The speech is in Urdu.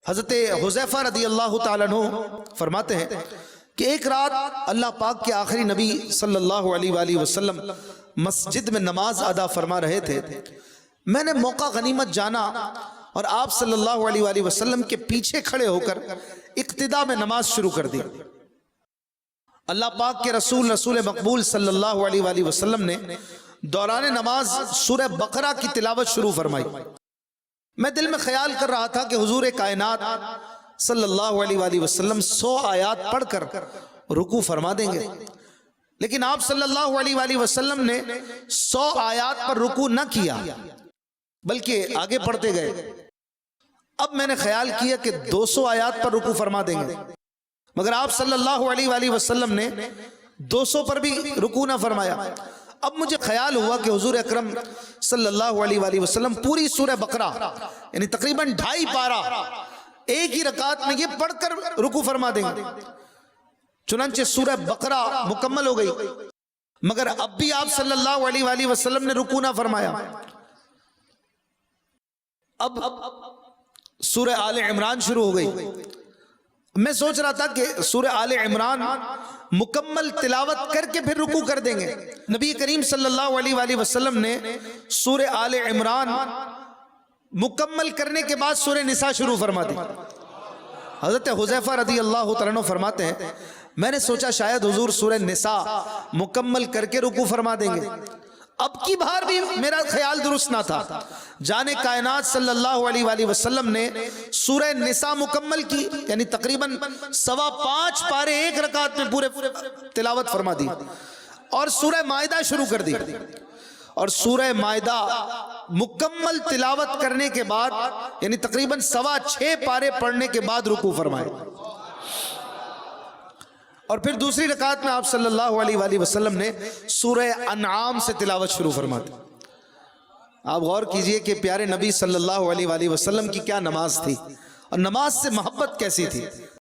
حضرت حذیفہ رضی اللہ تعالیٰ عنہ فرماتے ہیں کہ ایک رات اللہ پاک کے آخری نبی صلی اللہ علیہ وآلہ وسلم مسجد میں نماز ادا فرما رہے تھے۔ میں نے موقع غنیمت جانا اور آپ صلی اللہ علیہ وآلہ وسلم کے پیچھے کھڑے ہو کر اقتداء میں نماز شروع کر دی۔ اللہ پاک کے رسول مقبول صلی اللہ علیہ وآلہ وسلم نے دوران نماز سورہ بقرہ کی تلاوت شروع فرمائی۔ میں دل میں خیال کر رہا تھا کہ حضور کائنات صلی اللہ علیہ وآلہ وسلم 100 آیات پڑھ کر رکوع فرما دیں گے، لیکن آپ صلی اللہ علیہ وآلہ وسلم نے 100 آیات پر رکوع نہ کیا بلکہ آگے پڑھتے گئے۔ اب میں نے خیال کیا کہ 200 آیات پر رکوع فرما دیں گے، مگر آپ صلی اللہ علیہ وآلہ وسلم نے 200 پر بھی رکوع نہ فرمایا۔ اب مجھے خیال ہوا کہ حضور اکرم صلی اللہ علیہ وآلہ وسلم پوری سورہ بقرہ یعنی تقریباً 2.5 پارہ ایک ہی رکعت میں یہ پڑھ کر رکوع فرما دیں گے۔ چنانچہ سورہ بقرہ مکمل ہو گئی، مگر اب بھی آپ صلی اللہ علیہ وآلہ وسلم نے رکوع نہ فرمایا۔ اب سورہ آل عمران شروع ہو گئی۔ میں سوچ رہا تھا کہ سورہ آل عمران مکمل تلاوت کر کے پھر رکوع کر دیں گے۔ نبی کریم صلی اللہ علیہ وآلہ وسلم نے سورہ آل عمران مکمل کرنے کے بعد سورہ نساء شروع فرما دی۔ حضرت حذیفہ رضی اللہ تعالیٰ عنہ فرماتے ہیں میں نے سوچا شاید حضور سورہ نساء مکمل کر کے رکوع فرما دیں گے۔ اب کی بار بھی میرا خیال درست نہ تھا۔ جانے کائنات صلی اللہ علیہ وآلہ وسلم نے سورہ نساء مکمل کی، یعنی تقریباً 5.25 پارے ایک رکعت میں پورے تلاوت فرما دی، اور سورہ مائدہ شروع کر دی، اور سورہ مائدہ مکمل تلاوت کرنے کے بعد یعنی تقریباً 6.25 پارے پڑھنے کے بعد رکوع فرمائے، اور پھر دوسری رکعت میں آپ صلی اللہ علیہ وآلہ وسلم نے سورہ انعام سے تلاوت شروع فرما دی۔ آپ غور کیجئے کہ پیارے نبی صلی اللہ علیہ وآلہ وسلم کی کیا نماز تھی، اور نماز سے محبت کیسی تھی۔